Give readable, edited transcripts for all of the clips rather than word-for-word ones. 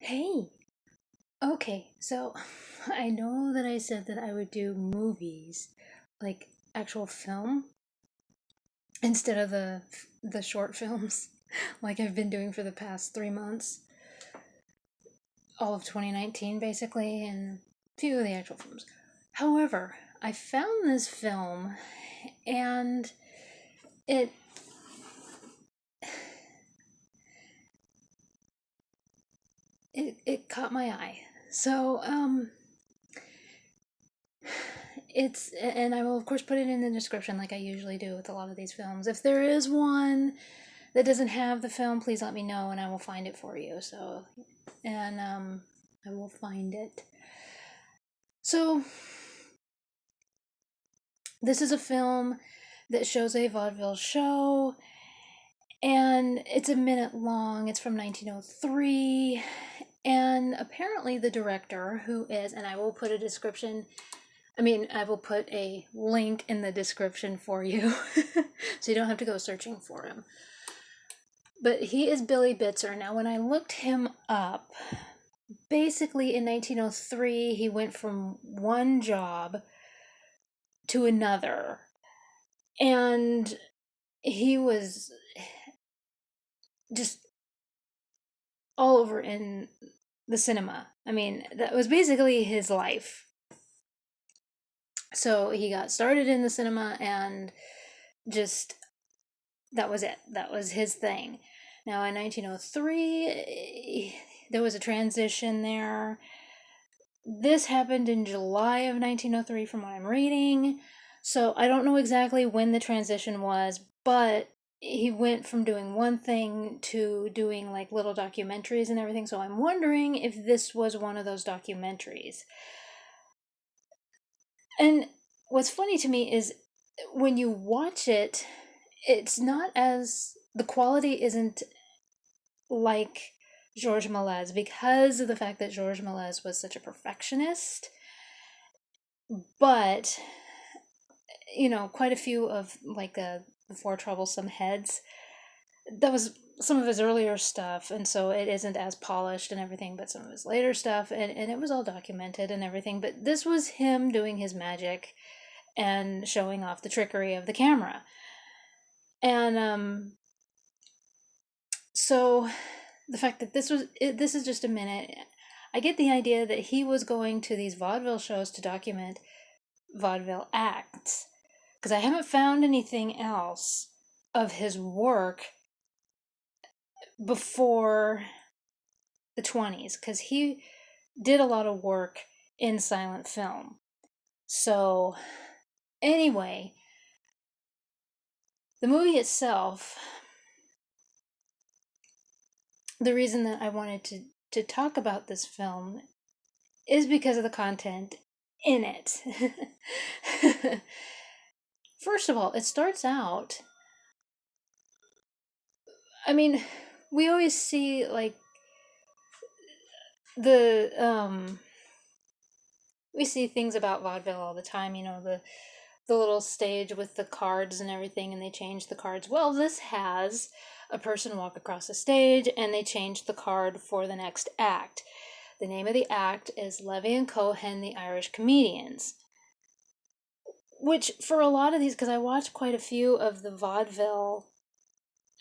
Hey, okay, so I know that I said that I would do movies, like actual film, instead of the short films, like I've been doing for the past 3 months, all of 2019 basically, and a few of the actual films. However, I found this film, and it it caught my eye. So and I will of course put it in the description like I usually do with a lot of these films. If there is one that doesn't have the film, please let me know and I will find it for you. And I will find it. So this is a film that shows a vaudeville show, and it's a minute long. It's from 1903, and apparently the director, who is, and I will put a description. I will put a link in the description for you, so you don't have to go searching for him. But he is Billy Bitzer. Now, when I looked him up, basically in 1903, he went from one job to another. And he was just all over in the cinema. I mean, that was basically his life. So he got started in the cinema and just that was it. That was his thing. Now in 1903, there was a transition there. This happened in July of 1903 from what I'm reading. So I don't know exactly when the transition was, but he went from doing one thing to doing like little documentaries and everything. So I'm wondering if this was one of those documentaries. And what's funny to me is when you watch it, it's not as the quality isn't like Georges Méliès because of the fact that Georges Méliès was such a perfectionist. But quite a few of like the Four Troublesome Heads, that was some of his earlier stuff, and so it isn't as polished and everything, but some of his later stuff, and it was all documented and everything. But this was him doing his magic and showing off the trickery of the camera. And so the fact that this is just a minute, I get the idea that he was going to these vaudeville shows to document vaudeville acts, because I haven't found anything else of his work before the 20s, because he did a lot of work in silent film. So anyway, the movie itself, the reason that I wanted to talk about this film is because of the content in it. First of all, it starts out, we always see like the we see things about vaudeville all the time, the little stage with the cards and everything, and they change the cards. Well, this has a person walk across the stage and they change the card for the next act. The name of the act is Levi Cohen, the Irish Comedians. Which, for a lot of these, because I watched quite a few of the vaudeville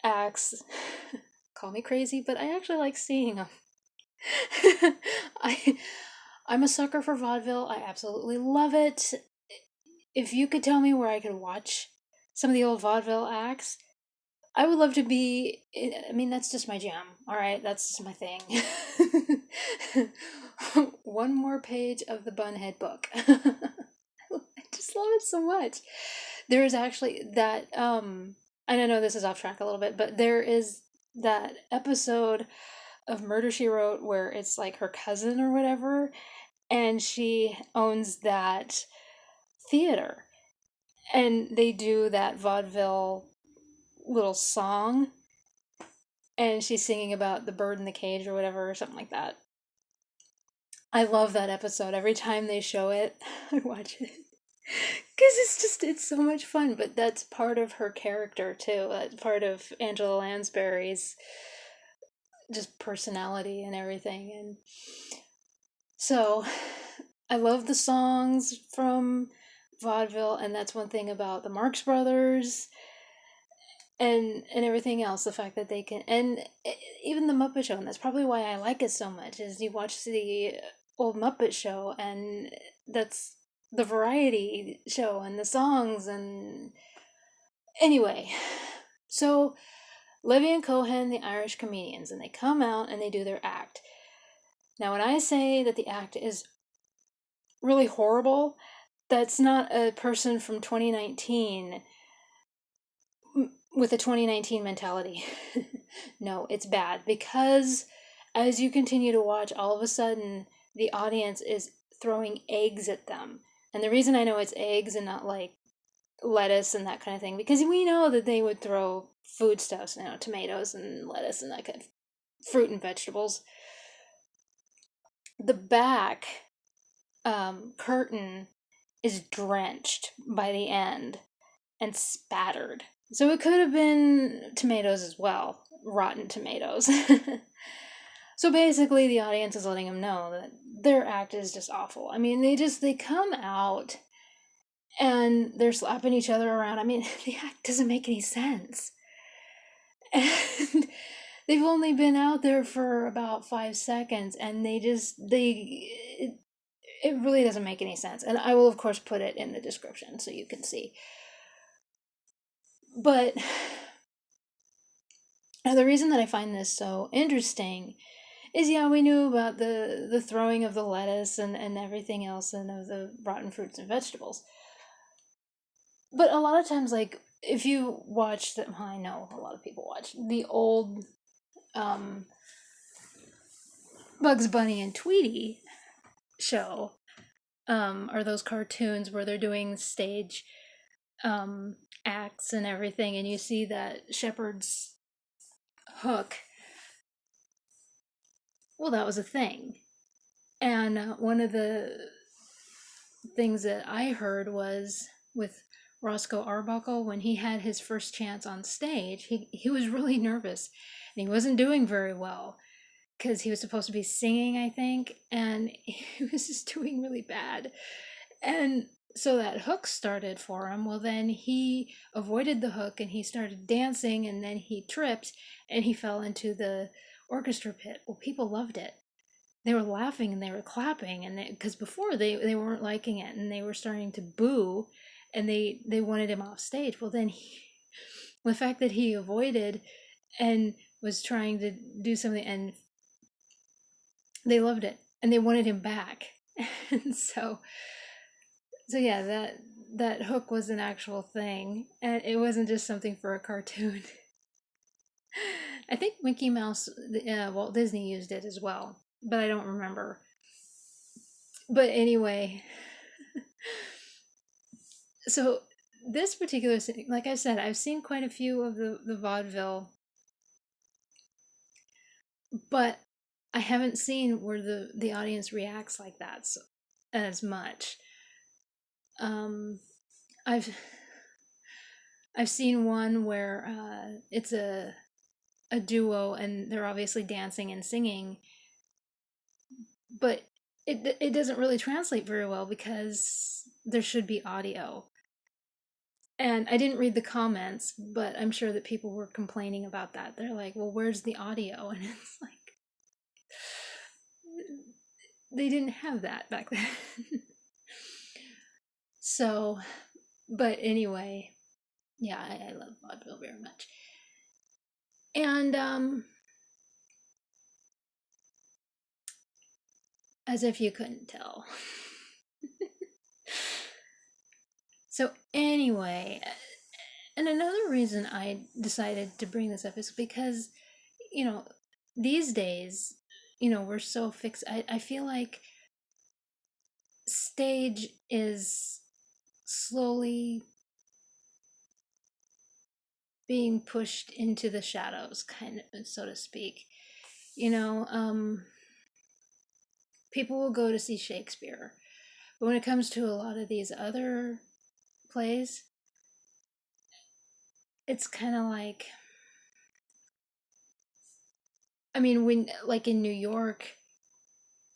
acts, call me crazy, but I actually like seeing them. I'm a sucker for vaudeville. I absolutely love it. If you could tell me where I could watch some of the old vaudeville acts, I would love to be. That's just my jam. All right, that's just my thing. One more page of the Bunhead book. I just love it so much. There is actually that. And I know this is off track a little bit, but there is that episode of Murder She Wrote where it's like her cousin or whatever, and she owns that theater, and they do that vaudeville little song, and she's singing about the bird in the cage or whatever, or something like that. I love that episode. Every time they show it, I watch it. Because it's so much fun, but that's part of her character too. That's part of Angela Lansbury's just personality and everything. And so I love the songs from vaudeville, and that's one thing about the Marx Brothers and everything else. The fact that they can, and even the Muppet Show, and that's probably why I like it so much. Is you watch the old Muppet Show, and that's the variety show and the songs, and anyway. So Levi and Cohen, the Irish comedians, and they come out and they do their act. Now, when I say that the act is really horrible, that's not a person from 2019 with a 2019 mentality. No, it's bad because as you continue to watch, all of a sudden the audience is throwing eggs at them. And the reason I know it's eggs and not like lettuce and that kind of thing, because we know that they would throw foodstuffs, tomatoes and lettuce and that kind of fruit and vegetables. The back curtain is drenched by the end and spattered. So it could have been tomatoes as well, rotten tomatoes. So basically the audience is letting them know that their act is just awful. I mean, they come out and they're slapping each other around. I mean, the act doesn't make any sense. And they've only been out there for about 5 seconds, and it really doesn't make any sense. And I will, of course, put it in the description so you can see. But now the reason that I find this so interesting is, yeah, we knew about the throwing of the lettuce and everything else and of the rotten fruits and vegetables. But a lot of times, like, if you watch them, I know a lot of people watch the old Bugs Bunny and Tweety show, or those cartoons where they're doing stage acts and everything, and you see that shepherd's hook. Well, that was a thing. And one of the things that I heard was with Roscoe Arbuckle, when he had his first chance on stage, he was really nervous and he wasn't doing very well because he was supposed to be singing, I think, and he was just doing really bad. And so that hook started for him. Well, then he avoided the hook and he started dancing, and then he tripped and he fell into the orchestra pit. Well, people loved it. They were laughing and they were clapping, and because before they weren't liking it and they were starting to boo, and they wanted him off stage. Well, then the fact that he avoided and was trying to do something, and they loved it and they wanted him back. And so yeah, that hook was an actual thing, and it wasn't just something for a cartoon. I think Mickey Mouse, Walt Disney used it as well, but I don't remember. But anyway, so this particular, like I said, I've seen quite a few of the vaudeville, but I haven't seen where the audience reacts like that as much. I've seen one where it's a duo and they're obviously dancing and singing, but it doesn't really translate very well because there should be audio. And I didn't read the comments, but I'm sure that people were complaining about that. They're like, well, where's the audio? And it's like, they didn't have that back then. So, but anyway, yeah, I love vaudeville very much. And as if you couldn't tell. So anyway, and another reason I decided to bring this up is because, these days, we're so fixed. I feel like stage is slowly being pushed into the shadows, kind of, so to speak. People will go to see Shakespeare, but when it comes to a lot of these other plays, it's kind of like I mean, when, like in New York,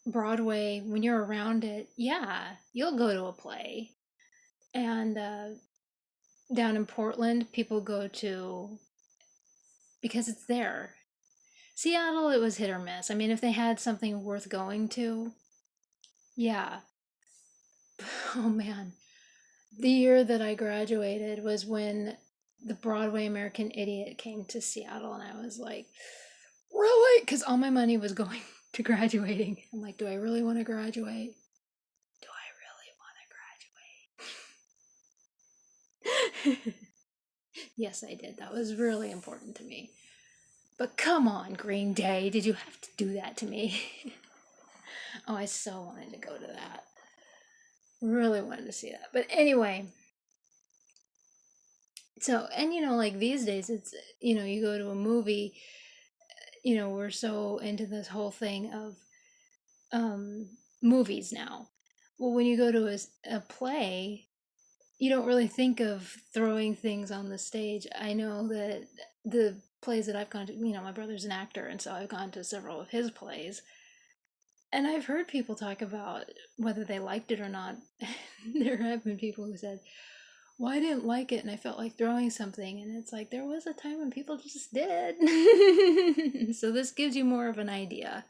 Broadway, when you're around it, yeah, you'll go to a play. And down in Portland, people go to, because it's there. Seattle, it was hit or miss. I mean, if they had something worth going to, yeah. Oh man. The year that I graduated was when the Broadway American Idiot came to Seattle, and I was like, really? Because all my money was going to graduating. I'm like, do I really want to graduate? Do I really want to graduate? Yes, I did. That was really important to me. But come on, Green Day, did you have to do that to me? Oh, I so wanted to go to that. Really wanted to see that. But anyway, so, and like these days, it's, you go to a movie, we're so into this whole thing of um, movies now. Well, when you go to a play, you don't really think of throwing things on the stage. I know that the plays that I've gone to, my brother's an actor, and so I've gone to several of his plays. And I've heard people talk about whether they liked it or not. There have been people who said, well, I didn't like it and I felt like throwing something. And it's like, there was a time when people just did. So this gives you more of an idea.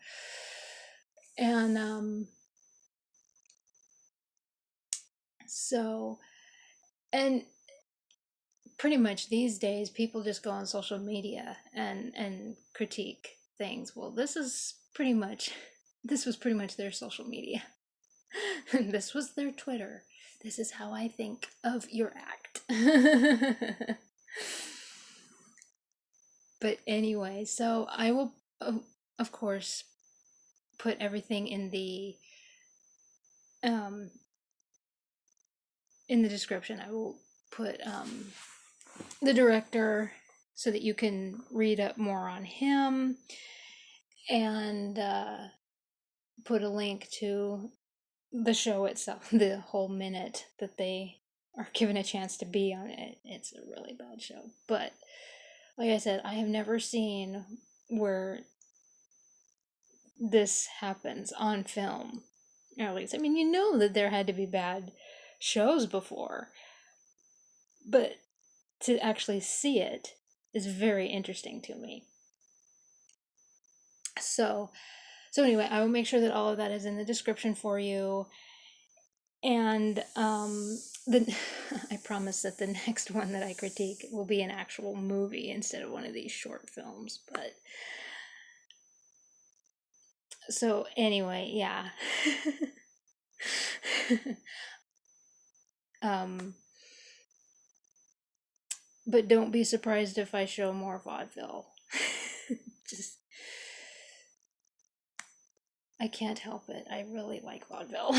And so, and pretty much these days, people just go on social media and critique things. Well, this was pretty much their social media. This was their Twitter. This is how I think of your act. But anyway, so I will, of course, put everything um, in the description. I will put the director so that you can read up more on him, and put a link to the show itself, the whole minute that they are given a chance to be on it. It's a really bad show. But like I said, I have never seen where this happens on film. Or at least, I mean, that there had to be bad shows before, but to actually see it is very interesting to me. So anyway, I will make sure that all of that is in the description for you. And the I promise that the next one that I critique will be an actual movie instead of one of these short films. But so anyway, yeah. um, but don't be surprised if I show more vaudeville. Just, I can't help it. I really like vaudeville.